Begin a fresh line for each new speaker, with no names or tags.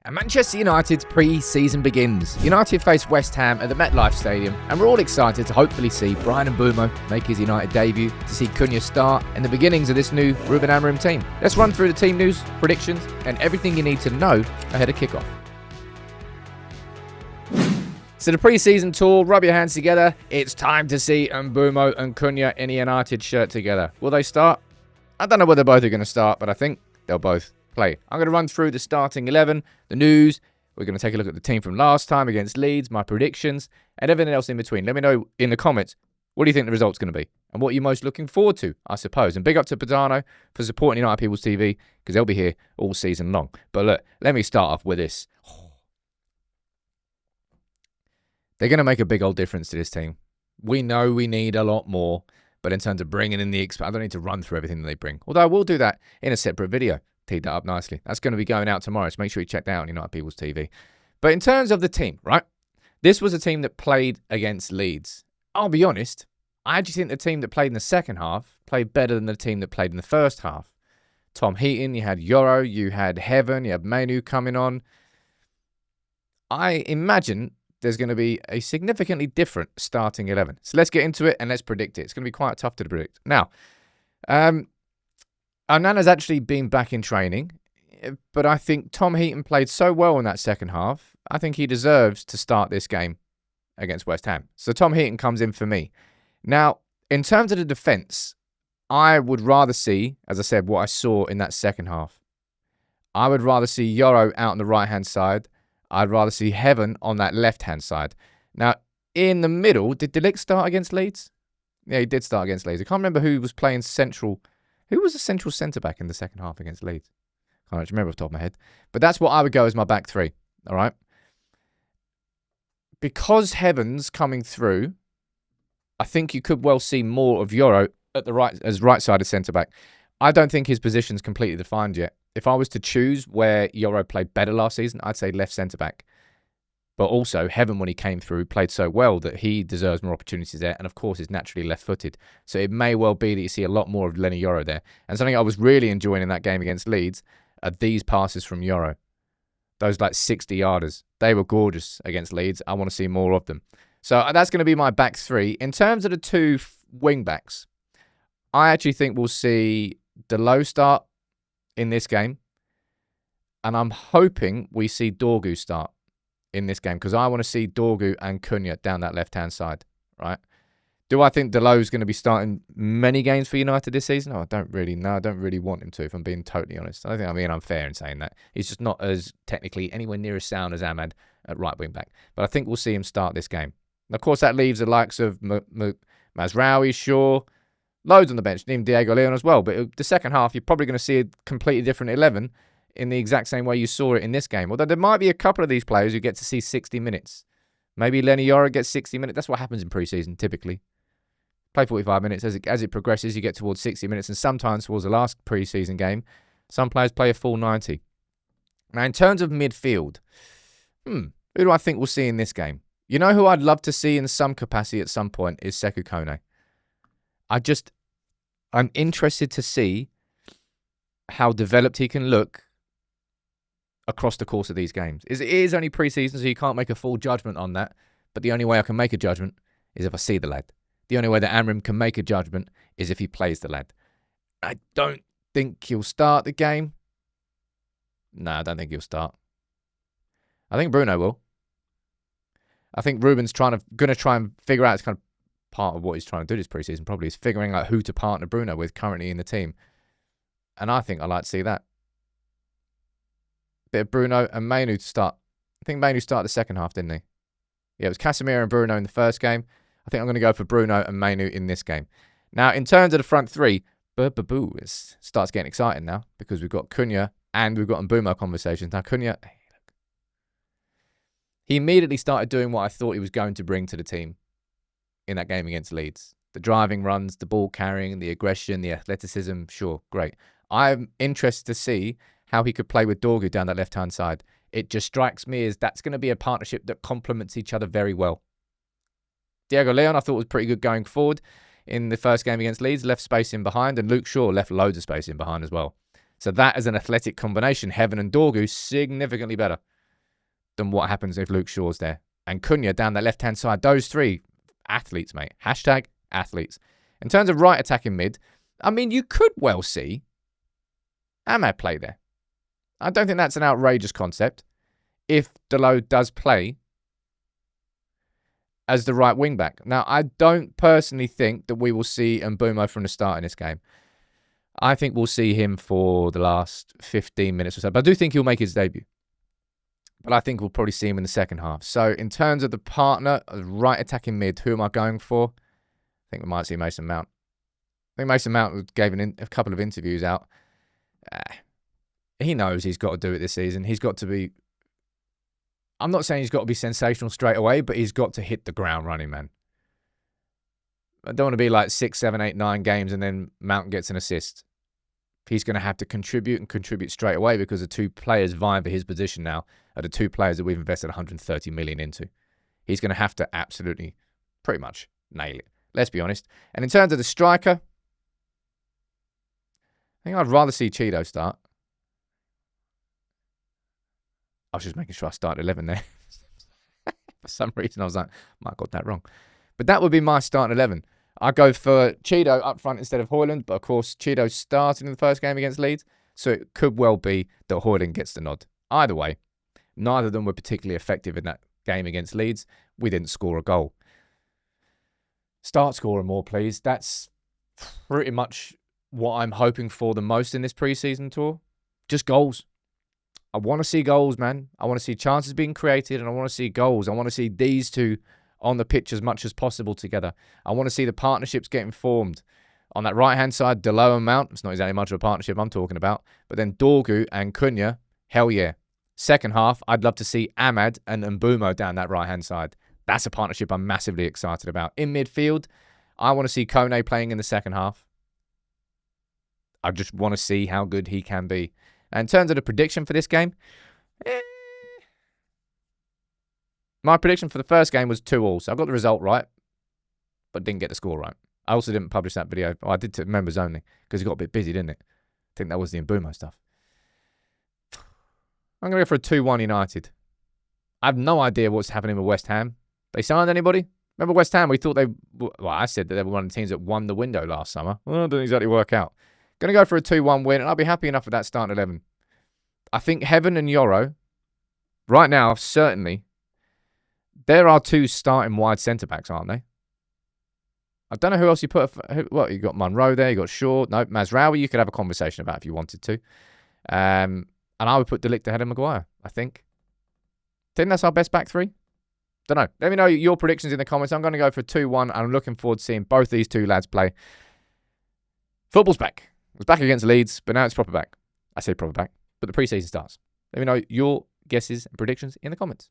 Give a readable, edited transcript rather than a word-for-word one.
And Manchester United's pre-season begins. United face West Ham at the MetLife Stadium, and we're all excited to hopefully see Bryan Mbeumo make his United debut, to see Cunha start, and the beginnings of this new Ruben Amorim team. Let's run through the team news, predictions, and everything you need to know ahead of kickoff. So the pre-season tour, rub your hands together. It's time to see Mbeumo and Cunha in a United shirt together. Will they start? I don't know whether both are going to start, but I think they'll both play. I'm going to run through the starting 11, the news. We're going to take a look at the team from last time against Leeds, my predictions, and everything else in between. Let me know in the comments, what do you think the result's going to be? And what are you most looking forward to, I suppose. And big up to Padano for supporting United People's TV, because they'll be here all season long. But look, let me start off with this. They're going to make a big old difference to this team. We know we need a lot more, but in terms of bringing in the I don't need to run through everything that they bring. Although I will do that in a separate video. Teed that up nicely. That's going to be going out tomorrow, so make sure you check that out on United People's TV. But in terms of the team, right? This was a team that played against Leeds. I'll be honest, I actually think the team that played in the second half played better than the team that played in the first half. Tom Heaton, you had Yoro, you had Heaven, you had Manu coming on. I imagine there's going to be a significantly different starting 11. So let's get into it and let's predict it. It's going to be quite tough to predict. Now, Nana's actually been back in training, but I think Tom Heaton played so well in that second half, I think he deserves to start this game against West Ham. So Tom Heaton comes in for me. Now, in terms of the defence, I would rather see, as I said, what I saw in that second half. I would rather see Yoro out on the right-hand side. I'd rather see Heaven on that left-hand side. Now, in the middle, did De Ligt start against Leeds? Yeah, he did start against Leeds. I can't remember who was playing central. Who was the central centre-back in the second half against Leeds? Can't actually remember off the top of my head. But that's what I would go as my back three. All right? Because Heaven's coming through, I think you could well see more of Yoro at the right as right-sided centre-back. I don't think his position's completely defined yet. If I was to choose where Yoro played better last season, I'd say left centre-back. But also, Heaven, when he came through, played so well that he deserves more opportunities there. And, of course, is naturally left-footed. So it may well be that you see a lot more of Lenny Yoro there. And something I was really enjoying in that game against Leeds are these passes from Yoro. Those, like, 60-yarders. They were gorgeous against Leeds. I want to see more of them. So that's going to be my back three. In terms of the two wing-backs, I actually think we'll see Delo start in this game. And I'm hoping we see Dorgu start in this game, because I want to see Dorgu and Cunha down that left-hand side, right? Do I think Delo's going to be starting many games for United this season? Oh, I don't really know. I don't really want him to, if I'm being totally honest. I don't think I'm being unfair in saying that. He's just not as technically anywhere near as sound as Ahmad at right wing-back. But I think we'll see him start this game. And of course, that leaves the likes of Mazraoui, Shaw, loads on the bench, even Diego Leon as well. But the second half, you're probably going to see a completely different 11 in the exact same way you saw it in this game. Although there might be a couple of these players who get to see 60 minutes. Maybe Lenny Yoro gets 60 minutes. That's what happens in pre-season, typically. Play 45 minutes. As it progresses, you get towards 60 minutes. And sometimes towards the last pre-season game, some players play a full 90. Now, in terms of midfield, who do I think we'll see in this game? You know who I'd love to see in some capacity at some point is Sekou Kone. I'm interested to see how developed he can look across the course of these games. It is only pre-season, so you can't make a full judgment on that. But the only way I can make a judgment is if I see the lad. The only way that Amorim can make a judgment is if he plays the lad. I don't think he'll start the game. No, I don't think he'll start. I think Bruno will. I think Ruben's going to try and figure out, it's kind of part of what he's trying to do this pre-season probably, is figuring out who to partner Bruno with currently in the team. And I think I'd like to see that. Bit of Bruno and Manu to start. I think Manu started the second half, didn't he? Yeah, it was Casemiro and Bruno in the first game. I think I'm going to go for Bruno and Manu in this game. Now, in terms of the front three, it starts getting exciting now, because we've got Cunha and we've got Mbeumo conversations. Now, Cunha, he immediately started doing what I thought he was going to bring to the team in that game against Leeds. The driving runs, the ball carrying, the aggression, the athleticism, sure, great. I'm interested to see how he could play with Dorgu down that left-hand side. It just strikes me as that's going to be a partnership that complements each other very well. Diego Leon, I thought, was pretty good going forward in the first game against Leeds, left space in behind, and Luke Shaw left loads of space in behind as well. So that as an athletic combination, Heaven and Dorgu, significantly better. than what happens if Luke Shaw's there. And Cunha down that left-hand side. Those three, athletes, mate. Hashtag athletes. In terms of right attacking mid, I mean, you could well see Ahmad play there. I don't think that's an outrageous concept. If Dalot does play as the right wing back. Now, I don't personally think that we will see Mbeumo from the start in this game. I think we'll see him for the last 15 minutes or so. But I do think he'll make his debut. But I think we'll probably see him in the second half. So in terms of the partner, right attacking mid, who am I going for? I think we might see Mason Mount. I think Mason Mount gave a couple of interviews out. He knows he's got to do it this season. He's got to be... I'm not saying he's got to be sensational straight away, but he's got to hit the ground running, man. I don't want to be like 6, 7, 8, 9 games and then Mount gets an assist. He's going to have to contribute and contribute straight away because the two players vying for his position now are the two players that we've invested 130 million into. He's going to have to absolutely, pretty much, nail it. Let's be honest. And in terms of the striker, I think I'd rather see Chido start. I was just making sure I started 11 there. For some reason, I was like, might have got that wrong. But that would be my starting 11. I go for Chido up front instead of Højlund. But, of course, Chido started in the first game against Leeds. So it could well be that Højlund gets the nod. Either way, neither of them were particularly effective in that game against Leeds. We didn't score a goal. Start scoring more, please. That's pretty much what I'm hoping for the most in this preseason tour. Just goals. I want to see goals, man. I want to see chances being created and I want to see goals. I want to see these two on the pitch as much as possible together. I want to see the partnerships getting formed. On that right-hand side, Dalot and Mount. It's not exactly much of a partnership I'm talking about. But then Dorgu and Cunha, hell yeah. Second half, I'd love to see Ahmad and Mbeumo down that right-hand side. That's a partnership I'm massively excited about. In midfield, I want to see Cunha playing in the second half. I just want to see how good he can be. And in terms of the prediction for this game, my prediction for the first game was 2-2. So I got the result right, but didn't get the score right. I also didn't publish that video. I did to members only because it got a bit busy, didn't it? I think that was the Mbeumo stuff. I'm going to go for a 2-1 United. I have no idea what's happening with West Ham. They signed anybody? Remember West Ham? We thought they... Well, I said that they were one of the teams that won the window last summer. Well, it didn't exactly work out. Going to go for a 2-1 win, and I'll be happy enough with that starting 11. I think Heaven and Yoro, right now, certainly, there are two starting wide centre-backs, aren't they? I don't know who else you put... Well, you got Monroe there, you got Shaw. No, Mazraoui you could have a conversation about if you wanted to. And I would put De Ligt ahead of Maguire, I think. Think that's our best back three? Don't know. Let me know your predictions in the comments. I'm going to go for 2-1. I'm looking forward to seeing both these two lads play. Football's back. It was back against Leeds, but now it's proper back. I say proper back, but the preseason starts. Let me know your guesses and predictions in the comments.